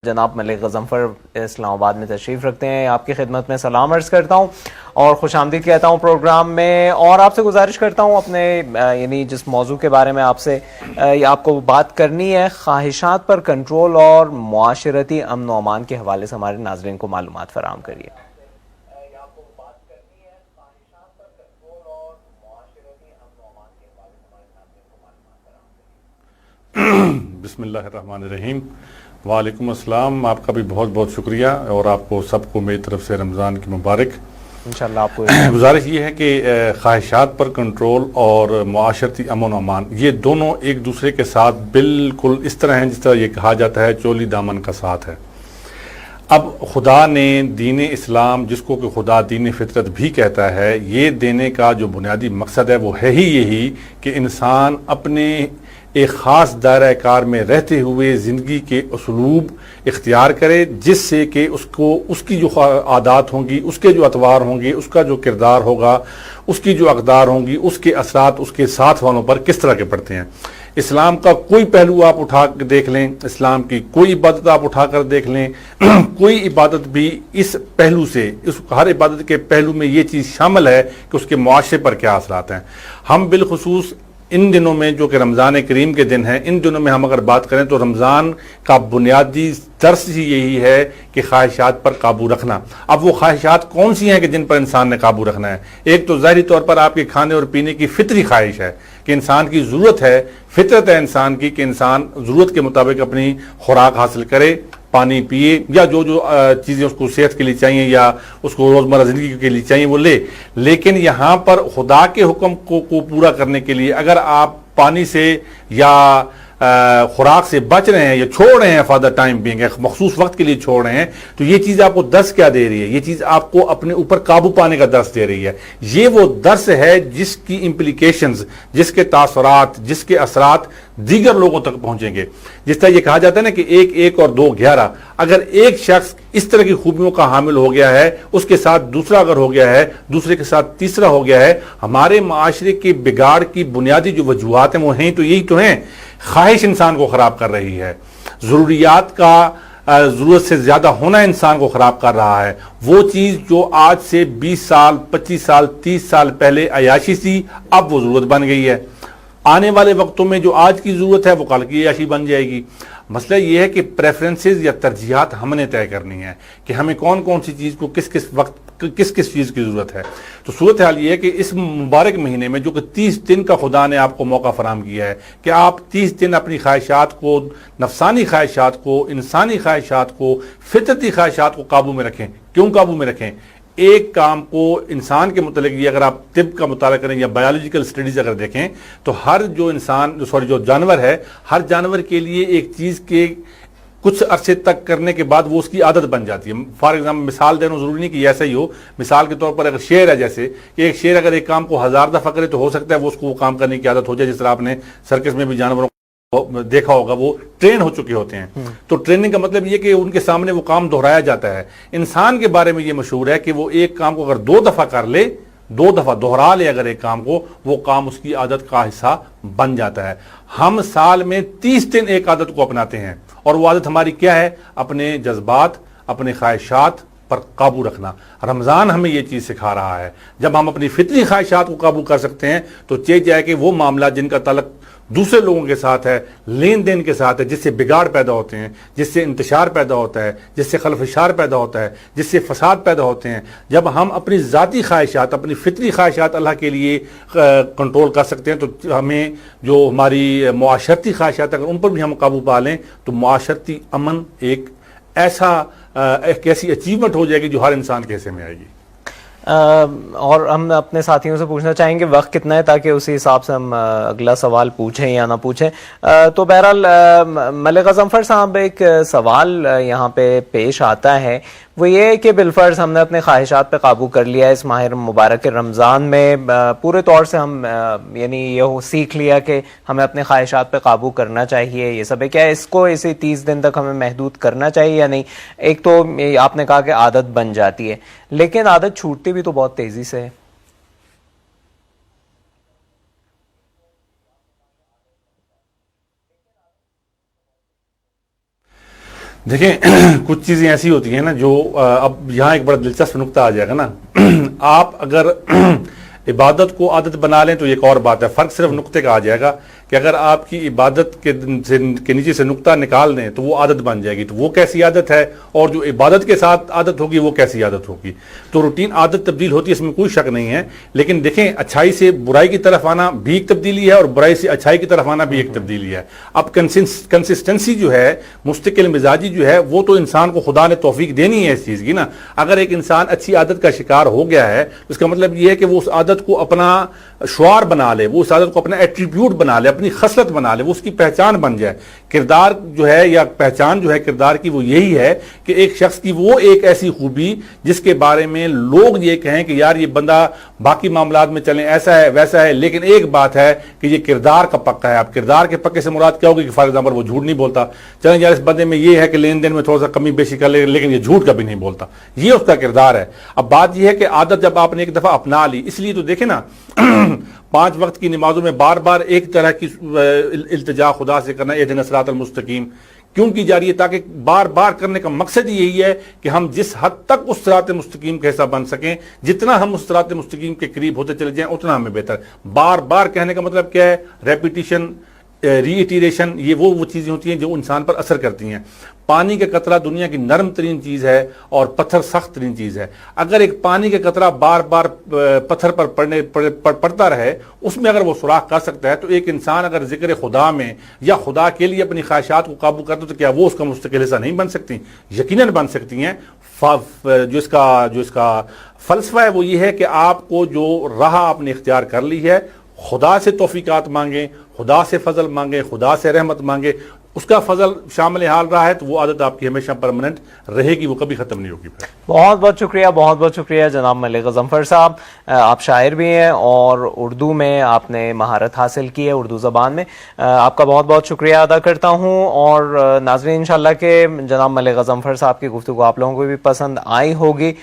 جناب ملک غضنفر اسلام آباد میں تشریف رکھتے ہیں. آپ کی خدمت میں سلام عرض کرتا ہوں اور خوش آمدید کہتا ہوں پروگرام میں, اور آپ سے گزارش کرتا ہوں اپنے یعنی جس موضوع کے بارے میں آپ کو بات کرنی ہے, خواہشات پر کنٹرول اور معاشرتی امن و امان کے حوالے سے ہمارے ناظرین کو معلومات فراہم کریے. بسم اللہ الرحمن الرحیم. وعلیکم السلام. آپ کا بھی بہت بہت شکریہ, اور آپ کو سب کو میری طرف سے رمضان کی مبارک. انشاءاللہ آپ کو گزارش یہ ہے کہ خواہشات پر کنٹرول اور معاشرتی امن و امان, یہ دونوں ایک دوسرے کے ساتھ بالکل اس طرح ہیں جس طرح یہ کہا جاتا ہے چولی دامن کا ساتھ ہے. اب خدا نے دین اسلام, جس کو کہ خدا دین فطرت بھی کہتا ہے, یہ دینے کا جو بنیادی مقصد ہے وہ ہے ہی یہی کہ انسان اپنے ایک خاص دائرہ کار میں رہتے ہوئے زندگی کے اسلوب اختیار کرے, جس سے کہ اس کی جو عادات ہوں گی, اس کے جو اطوار ہوں گے, اس کا جو کردار ہوگا, اس کی جو اقدار ہوں گی, اس کے اثرات اس کے ساتھ والوں پر کس طرح کے پڑتے ہیں. اسلام کا کوئی پہلو آپ اٹھا کے دیکھ لیں, اسلام کی کوئی عبادت آپ اٹھا کر دیکھ لیں, کوئی عبادت بھی اس پہلو سے, ہر عبادت کے پہلو میں یہ چیز شامل ہے کہ اس کے معاشرے پر کیا اثرات ہیں. ہم بالخصوص ان دنوں میں جو کہ رمضان کریم کے دن ہیں, ان دنوں میں ہم اگر بات کریں تو رمضان کا بنیادی درس ہی یہی ہے کہ خواہشات پر قابو رکھنا. اب وہ خواہشات کون سی ہیں کہ جن پر انسان نے قابو رکھنا ہے؟ ایک تو ظاہری طور پر آپ کے کھانے اور پینے کی فطری خواہش ہے کہ انسان کی ضرورت ہے, فطرت ہے انسان کی کہ انسان ضرورت کے مطابق اپنی خوراک حاصل کرے, پانی پیے, یا جو چیزیں اس کو صحت کے لیے چاہیے یا اس کو روزمرہ زندگی کے لیے چاہیے وہ لے. لیکن یہاں پر خدا کے حکم کو پورا کرنے کے لیے اگر آپ پانی سے یا خوراک سے بچ رہے ہیں یا چھوڑ رہے ہیں فار دا ٹائم بینگ, ایک مخصوص وقت کے لیے چھوڑ رہے ہیں, تو یہ چیز آپ کو درس کیا دے رہی ہے؟ یہ چیز آپ کو اپنے اوپر قابو پانے کا درس دے رہی ہے. یہ وہ درس ہے جس کی امپلیکیشنز, جس کے تاثرات, جس کے اثرات دیگر لوگوں تک پہنچیں گے. جس طرح یہ کہا جاتا ہے نا کہ 1 اور 2 11, اگر ایک شخص اس طرح کی خوبیوں کا حامل ہو گیا ہے, اس کے ساتھ دوسرا اگر ہو گیا ہے, دوسرے کے ساتھ تیسرا ہو گیا ہے, ہمارے معاشرے کے بگاڑ کی بنیادی جو وجوہات ہیں وہ ہیں تو یہی تو ہیں. خواہش انسان کو خراب کر رہی ہے, ضروریات کا ضرورت سے زیادہ ہونا انسان کو خراب کر رہا ہے. وہ چیز جو آج سے 20 سال 25 سال 30 سال پہلے عیاشی تھی, اب وہ ضرورت بن گئی ہے. آنے والے وقتوں میں جو آج کی ضرورت ہے وہ کل کی عیاشی بن جائے گی. مسئلہ یہ ہے کہ پریفرنسز یا ترجیحات ہم نے طے کرنی ہے کہ ہمیں کون کون سی چیز کو کس کس وقت کس کس چیز کی ضرورت ہے. تو صورتحال یہ ہے کہ اس مبارک مہینے میں جو کہ 30 دن کا خدا نے آپ کو موقع فراہم کیا ہے کہ آپ 30 دن اپنی خواہشات کو, نفسانی خواہشات کو, انسانی خواہشات کو, فطرتی خواہشات کو قابو میں رکھیں. کیوں قابو میں رکھیں؟ ایک کام کو انسان کے متعلق یہ اگر آپ طب کا مطالعہ کریں یا بایولوجیکل اسٹڈیز اگر دیکھیں تو ہر جو جو جانور ہے, ہر جانور کے لیے ایک چیز کے کچھ عرصے تک کرنے کے بعد وہ اس کی عادت بن جاتی ہے. فار ایگزامپل مثال دینا ضروری نہیں کہ ایسا ہی ہو. مثال کے طور پر اگر شیر ہے, جیسے کہ ایک شیر اگر ایک کام کو 1000 دفعہ کرے تو ہو سکتا ہے وہ اس کو وہ کام کرنے کی عادت ہو جائے. جس طرح آپ نے سرکس میں بھی جانوروں دیکھا ہوگا وہ ٹرین ہو چکے ہوتے ہیں. تو ٹریننگ کا مطلب یہ کہ ان کے سامنے وہ کام دہرایا جاتا ہے. انسان کے بارے میں یہ مشہور ہے کہ وہ ایک کام کو اگر 2 دفعہ کر لے, 2 دفعہ دہرا لے اگر ایک کام کو, وہ کام اس کی عادت کا حصہ بن جاتا ہے. ہم سال میں 30 دن ایک عادت کو اپناتے ہیں, اور وہ عادت ہماری کیا ہے؟ اپنے جذبات, اپنے خواہشات پر قابو رکھنا. رمضان ہمیں یہ چیز سکھا رہا ہے. جب ہم اپنی فطری خواہشات کو قابو کر سکتے ہیں تو چاہے جائے کہ وہ معاملہ جن کا تعلق دوسرے لوگوں کے ساتھ ہے, لین دین کے ساتھ ہے, جس سے بگاڑ پیدا ہوتے ہیں, جس سے انتشار پیدا ہوتا ہے, جس سے خلفشار پیدا ہوتا ہے, جس سے فساد پیدا ہوتے ہیں, جب ہم اپنی ذاتی خواہشات, اپنی فطری خواہشات اللہ کے لیے کنٹرول کر سکتے ہیں تو ہمیں جو ہماری معاشرتی خواہشات ہیں اگر ان پر بھی ہم قابو پا لیں تو معاشرتی امن ایک ایسی اچیومنٹ ہو جائے گی جو ہر انسان کے حصے میں آئے گی. اور ہم اپنے ساتھیوں سے پوچھنا چاہیں گے وقت کتنا ہے تاکہ اسی حساب سے ہم اگلا سوال پوچھیں یا نہ پوچھیں. تو بہرحال ملک غضنفر صاحب, ایک سوال یہاں پہ پیش آتا ہے, وہ یہ ہے کہ بالفرض ہم نے اپنے خواہشات پہ قابو کر لیا اس ماہ مبارک رمضان میں, پورے طور سے ہم یعنی یہ سیکھ لیا کہ ہمیں اپنے خواہشات پہ قابو کرنا چاہیے, یہ سب ہے. کیا اس کو اسی 30 دن تک ہمیں محدود کرنا چاہیے یا نہیں؟ ایک تو آپ نے کہا کہ عادت بن جاتی ہے, لیکن عادت چھوٹتی بھی تو بہت تیزی سے ہے. دیکھیں کچھ چیزیں ایسی ہوتی ہیں نا جو اب یہاں ایک بڑا دلچسپ نقطہ آ جائے گا نا. آپ اگر عبادت کو عادت بنا لیں تو ایک اور بات ہے, فرق صرف نقطے کا آ جائے گا کہ اگر آپ کی عبادت کے نیچے سے نقطہ نکال دیں تو وہ عادت بن جائے گی, تو وہ کیسی عادت ہے, اور جو عبادت کے ساتھ عادت ہوگی وہ کیسی عادت ہوگی. تو روٹین عادت تبدیل ہوتی ہے, اس میں کوئی شک نہیں ہے, لیکن دیکھیں اچھائی سے برائی کی طرف آنا بھی ایک تبدیلی ہے اور برائی سے اچھائی کی طرف آنا بھی ایک تبدیلی ہے. اب کنسسٹنسی جو ہے, مستقل مزاجی جو ہے, وہ تو انسان کو خدا نے توفیق دینی ہے اس چیز کی نا. اگر ایک انسان اچھی عادت کا شکار ہو گیا ہے اس کا مطلب یہ ہے کہ وہ اس عادت کو اپنا شعار بنا لے, وہ اس عادت کو اپنا ایٹریبیوٹ بنا لے, اپنی خصلت بنا لے, وہ اس کی پہچان بن جائے. کردار جو ہے یا پہچان جو ہے کردار کی وہ یہی ہے کہ ایک شخص کی وہ ایک ایسی خوبی جس کے بارے میں لوگ یہ کہیں کہ یار یہ بندہ باقی معاملات میں چلیں ایسا ہے ویسا ہے, لیکن ایک بات ہے کہ یہ کردار کا پکا ہے. اب کردار کے پکے سے مراد کیا ہوگی کہ فار ایگزامپل وہ جھوٹ نہیں بولتا, چلیں یار اس بندے میں یہ ہے کہ لین دین میں تھوڑا سا کمی بیشی کر لے لیکن یہ جھوٹ کبھی نہیں بولتا, یہ اس کا کردار ہے. اب بات یہ ہے کہ عادت جب آپ نے ایک دفعہ اپنا لی, اس لیے تو دیکھیں نا 5 وقت کی نمازوں میں بار بار ایک طرح کی التجا خدا سے کرنا, اہدنا الصراط المستقیم, کیوں کی جا رہی ہے؟ تاکہ بار بار کرنے کا مقصد یہی ہے کہ ہم جس حد تک اس صراط مستقیم کا حصہ بن سکیں, جتنا ہم اس صراط مستقیم کے قریب ہوتے چلے جائیں اتنا ہمیں بہتر. بار بار کہنے کا مطلب کیا ہے؟ ریپیٹیشن, ری ایٹیریشن, یہ وہ چیزیں ہوتی ہیں جو انسان پر اثر کرتی ہیں. پانی کا قطرہ دنیا کی نرم ترین چیز ہے اور پتھر سخت ترین چیز ہے. اگر ایک پانی کا قطرہ بار بار پتھر پر پڑتا رہے, اس میں اگر وہ سوراخ کر سکتا ہے, تو ایک انسان اگر ذکر خدا میں یا خدا کے لیے اپنی خواہشات کو قابو کرتا تو کیا وہ اس کا مستقل حصہ نہیں بن سکتی؟ یقیناً بن سکتی ہیں. جو اس کا فلسفہ ہے وہ یہ ہے کہ آپ کو جو راہ آپ نے اختیار کر لی ہے, خدا سے توفیقات مانگیں, خدا سے فضل مانگیں, خدا سے رحمت مانگیں, اس کا فضل شامل حال رہا ہے تو وہ عادت آپ کی ہمیشہ پرماننٹ رہے گی, وہ کبھی ختم نہیں ہوگی. بہت بہت شکریہ, بہت بہت شکریہ جناب ملک غضنفر صاحب. آپ شاعر بھی ہیں اور اردو میں آپ نے مہارت حاصل کی ہے, اردو زبان میں. آپ کا بہت بہت شکریہ ادا کرتا ہوں, اور ناظرین انشاءاللہ کہ جناب ملک غضنفر صاحب کی گفتگو آپ لوگوں کو بھی پسند آئی ہوگی.